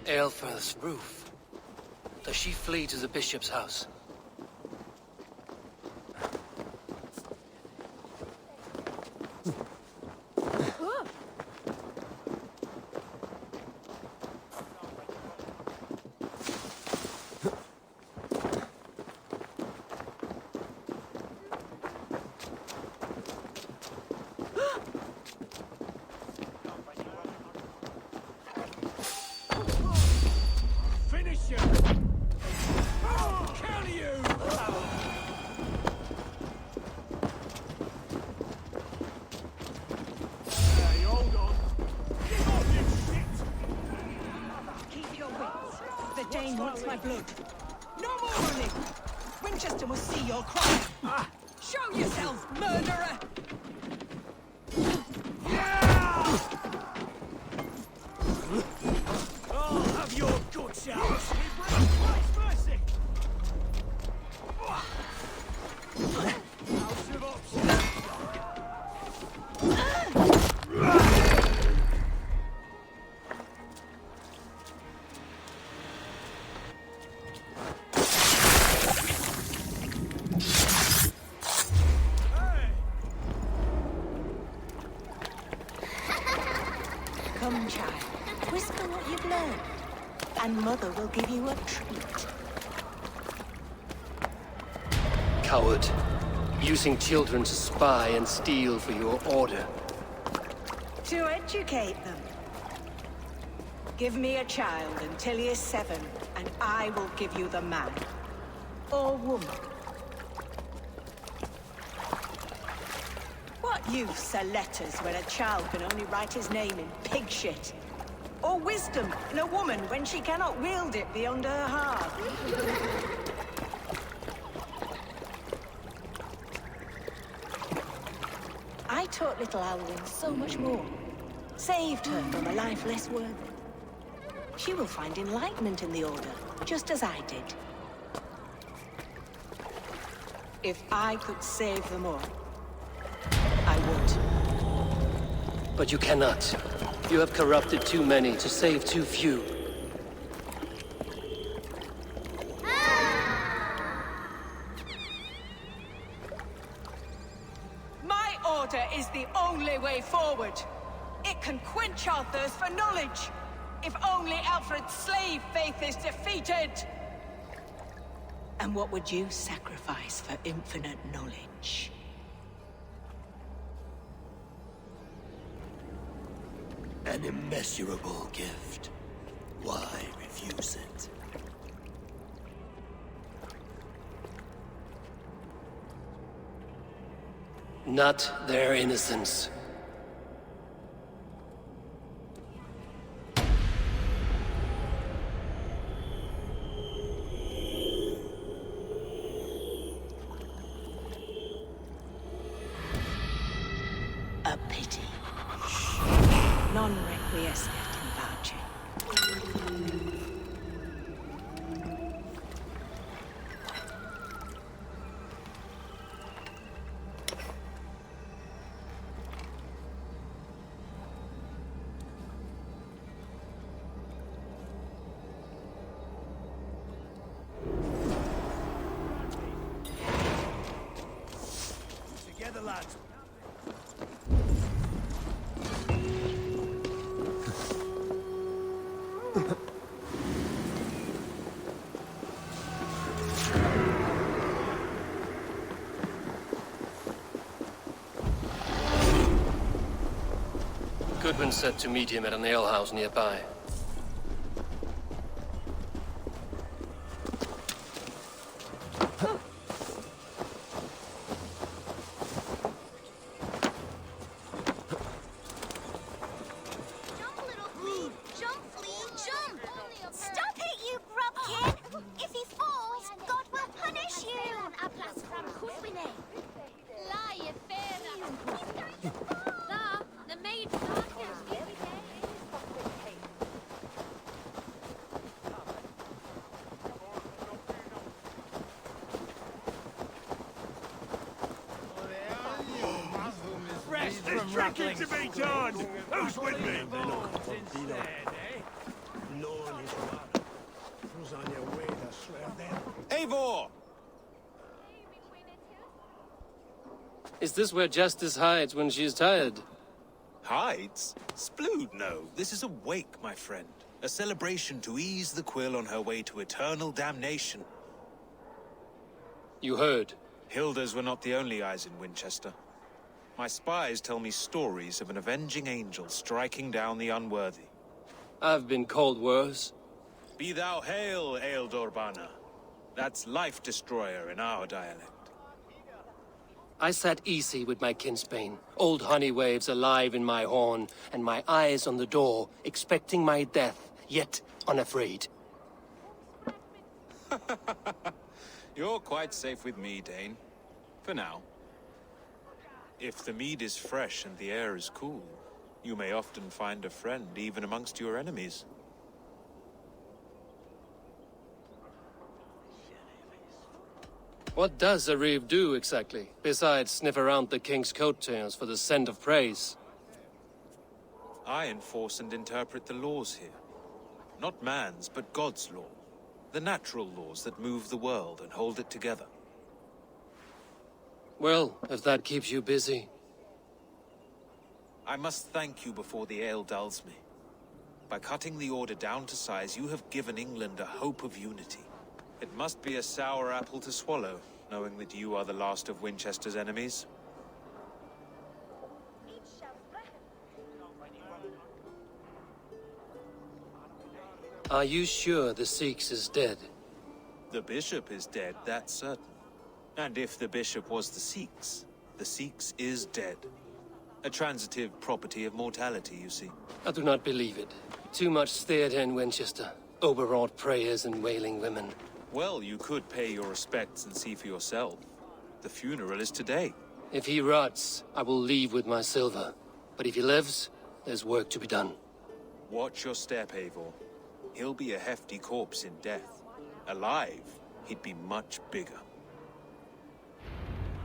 Aelfrith's roof. Does she flee to the bishop's house? Blood. No more running! Winchester will see your crime! Show yourself, murderer! I'll have your guts out! Mercy! House of options! Come, child. Whisper what you've learned, and Mother will give you a treat. Coward. Using children to spy and steal for your order. To educate them. Give me a child until he is 7, and I will give you the man. Or woman. What use are letters when a child can only write his name in pig shit? Or wisdom in a woman when she cannot wield it beyond her heart? I taught little Alwyn so much more. Saved her from a life less worthy. She will find enlightenment in the Order, just as I did. If I could save them all, I would. But you cannot. You have corrupted too many to save too few. My order is the only way forward. It can quench our thirst for knowledge. If only Alfred's slave faith is defeated. And what would you sacrifice for infinite knowledge? An immeasurable gift. Why refuse it? Not their innocence. A pity. Non requiescat in pace. Together, lads. Goodwin said to meet him at an alehouse nearby. There's drinking to be done! Who's with me? No one is Eivor! Is this where Justice hides when she's tired? Hides? Splood, no. This is a wake, my friend. A celebration to ease the quill on her way to eternal damnation. You heard. Hilda's were not the only eyes in Winchester. My spies tell me stories of an avenging angel striking down the unworthy. I've been called worse. Be thou hail, Eildorbana. That's Life Destroyer in our dialect. I sat easy with my kinsbane, old honey waves alive in my horn, and my eyes on the door, expecting my death, yet unafraid. You're quite safe with me, Dane. For now. If the mead is fresh and the air is cool, you may often find a friend even amongst your enemies. What does a reeve do exactly, besides sniff around the king's coattails for the scent of praise? I enforce and interpret the laws here. Not man's, but God's law. The natural laws that move the world and hold it together. Well, if that keeps you busy. I must thank you before the ale dulls me. By cutting the order down to size, you have given England a hope of unity. It must be a sour apple to swallow, knowing that you are the last of Winchester's enemies. Are you sure the Sikhs is dead? The bishop is dead, that's certain. And if the bishop was the Sikhs is dead. A transitive property of mortality, you see. I do not believe it. Too much theatre in Winchester. Overwrought prayers and wailing women. Well, you could pay your respects and see for yourself. The funeral is today. If he rots, I will leave with my silver. But if he lives, there's work to be done. Watch your step, Eivor. He'll be a hefty corpse in death. Alive, he'd be much bigger.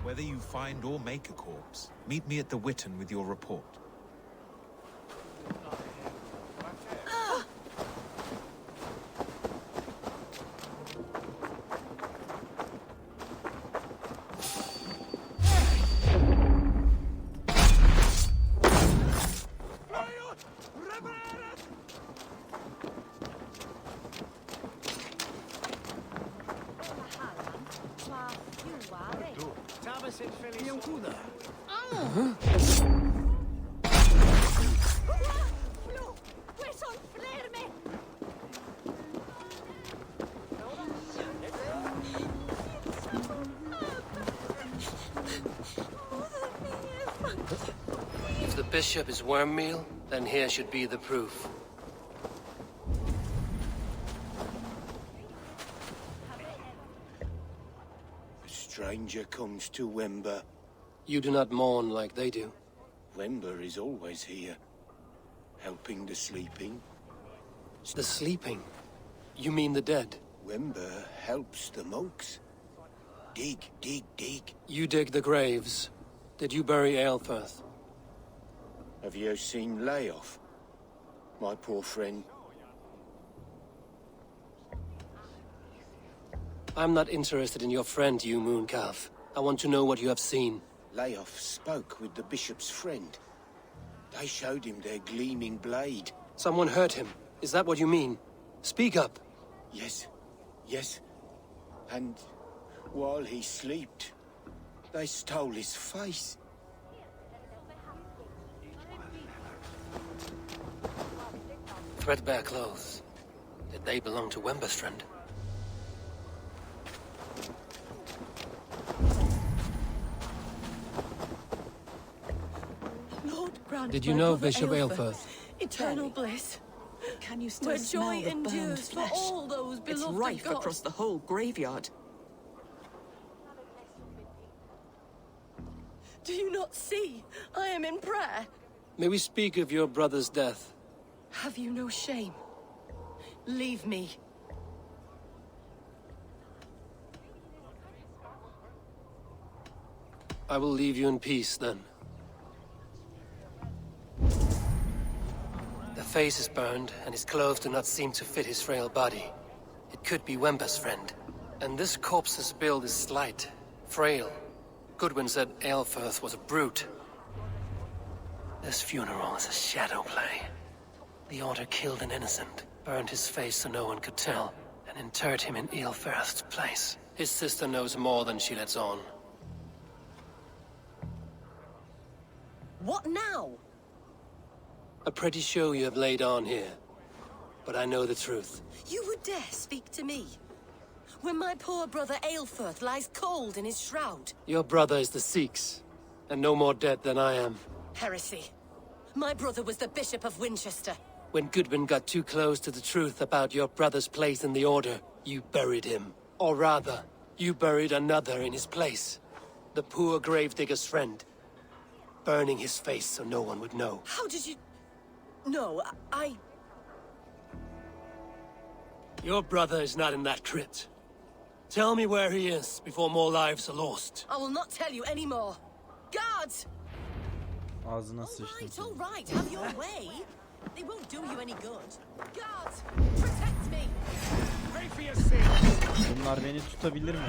Whether you find or make a corpse, meet me at the Witten with your report. If the bishop is worm meal, then here should be the proof. A stranger comes to Wember. You do not mourn like they do. Wember is always here, helping the sleeping. The sleeping? You mean the dead? Wember helps the monks. Dig, dig, dig. You dig the graves. Did you bury Aelfirth? Have you seen Layoff? My poor friend. I'm not interested in your friend, you mooncalf. I want to know what you have seen. Layoff spoke with the bishop's friend. They showed him their gleaming blade. Someone hurt him. Is that what you mean? Speak up. Yes, yes. And while he slept, they stole his face. Threadbare clothes. Did they belong to Wember's friend? Lord grant Did you my know brother Bishop Aelfirth Aelfirth? eternal bliss. Can you still Where smell joy the burned endures for flesh? all those It's beloved rife of God. across the whole graveyard. Do you not see? I am in prayer. May we speak of your brother's death? Have you no shame? Leave me. I will leave you in peace, then. The face is burned, and his clothes do not seem to fit his frail body. It could be Wember's friend. And this corpse's build is slight, frail. Goodwin said Aelfirth was a brute. This funeral is a shadow play. The Order killed an innocent, burned his face so no one could tell, and interred him in Aelfirth's place. His sister knows more than she lets on. What now? A pretty show you have laid on here. But I know the truth. You would dare speak to me? When my poor brother Aelfirth lies cold in his shroud. Your brother is the Sikhs, and no more dead than I am. Heresy. My brother was the Bishop of Wincestre. When Goodwin got too close to the truth about your brother's place in the Order, you buried him. Or rather, you buried another in his place. The poor gravedigger's friend. Burning his face so no one would know. How did you... No, I... Your brother is not in that crypt. Tell me where he is before more lives are lost. I will not tell you anymore. Guards! Ağzına sıçtım. All right, have your way. They won't do you any good. Guards, protect me. Pray for your sins. Bunlar beni tutabilir mi?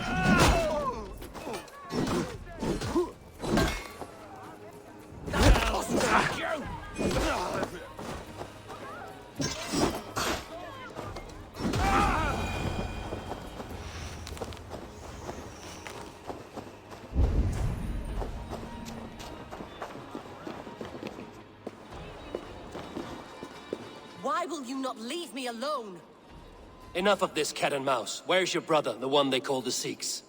Why will you not leave me alone? Enough of this cat and mouse. Where's your brother, the one they call the Sikhs?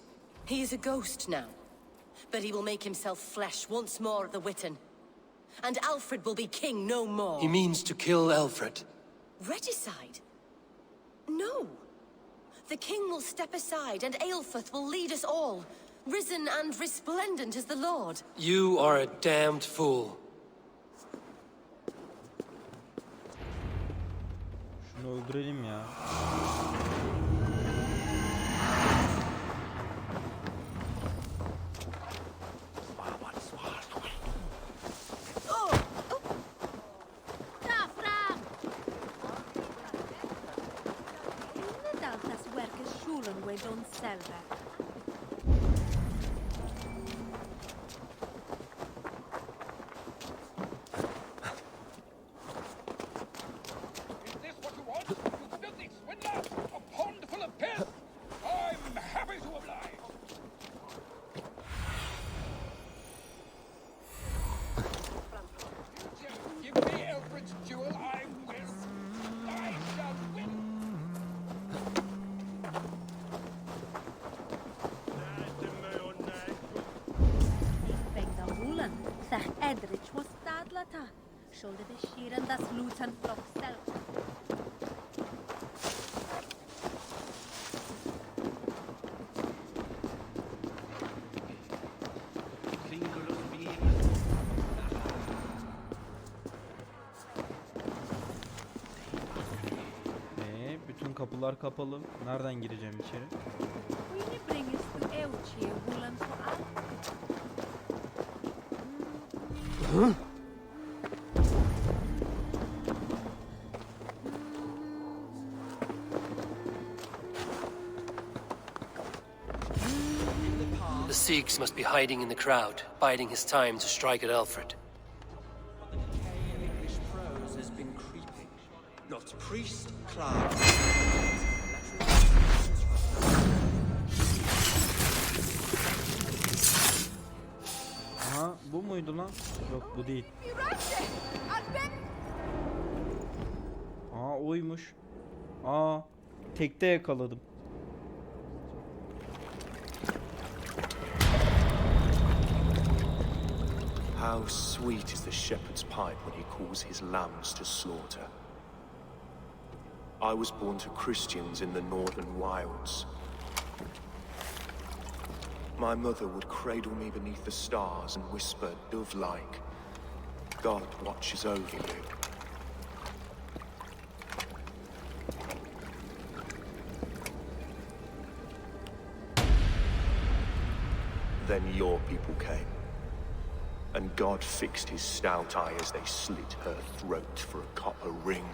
He is a ghost now. But he will make himself flesh once more at the Witten. And Alfred will be king no more. He means to kill Alfred. Regicide? No. The king will step aside and Aelfirth will lead us all. Risen and resplendent as the Lord. You are a damned fool. Şunu öldürelim ya. Bütün kapılar kapalı. Nereden gireceğim içeri? Huh? The Sikhs must be hiding in the crowd, biding his time to strike at Alfred. English prose has been creeping. Not priest, clerk. Aha, bu muydu lan? Yok, bu değil. Aa, oymuş. Aa, tekte yakaladım. How sweet is the shepherd's pipe when he calls his lambs to slaughter. I was born to Christians in the northern wilds. My mother would cradle me beneath the stars and whisper, dove-like, God watches over you. Then your people came, and God fixed his stout eye as they slit her throat for a copper ring.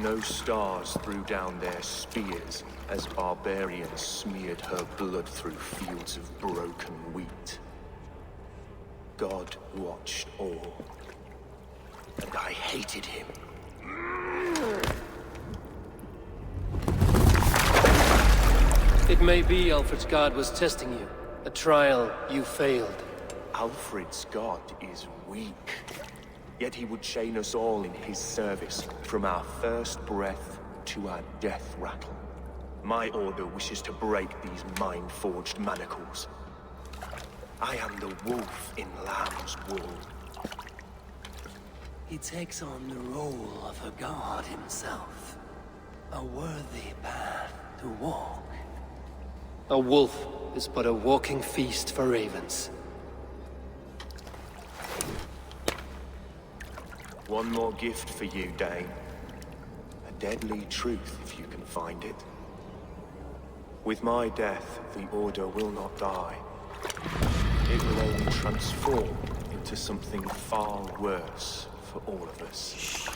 No stars threw down their spears as barbarians smeared her blood through fields of broken wheat. God watched all, and I hated him. It may be Alfred's god was testing you. A trial you failed. Alfred's god is weak. Yet he would chain us all in his service, from our first breath to our death rattle. My order wishes to break these mind-forged manacles. I am the wolf in lamb's wool. He takes on the role of a god himself. A worthy path to walk. A wolf is but a walking feast for ravens. One more gift for you, Dane. A deadly truth, if you can find it. With my death, the Order will not die. It will only transform into something far worse for all of us.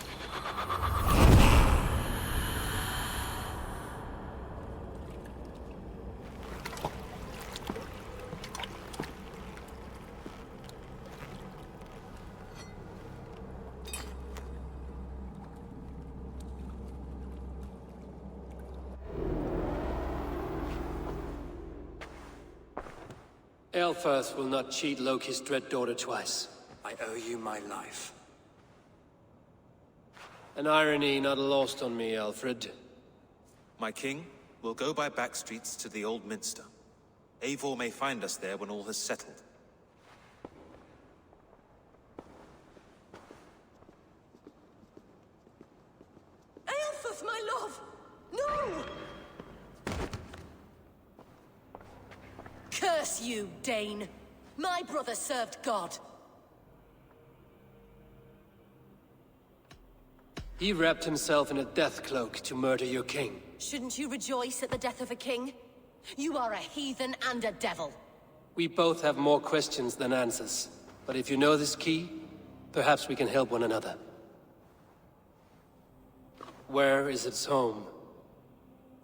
Aelfirth will not cheat Loki's dread daughter twice. I owe you my life. An irony not lost on me, Alfred. My king, we'll go by back streets to the Old Minster. Eivor may find us there when all has settled. Aelfirth, my love! No! Curse you, Dane! My brother served God. He wrapped himself in a death cloak to murder your king. Shouldn't you rejoice at the death of a king? You are a heathen and a devil. We both have more questions than answers. But if you know this key, perhaps we can help one another. Where is its home?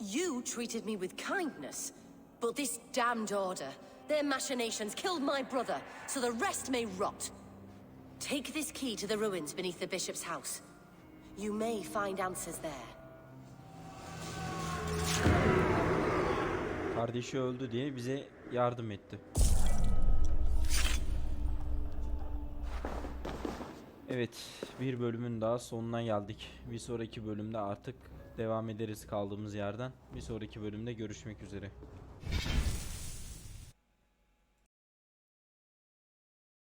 You treated me with kindness, but this damned Order, their machinations killed my brother, so the rest may rot. Take this key to the ruins beneath the bishop's house. You may find answers there. Kardeşi öldü diye bize yardım etti. Evet, bir bölümün daha sonuna geldik. Bir sonraki bölümde artık devam ederiz kaldığımız yerden. Bir sonraki bölümde görüşmek üzere.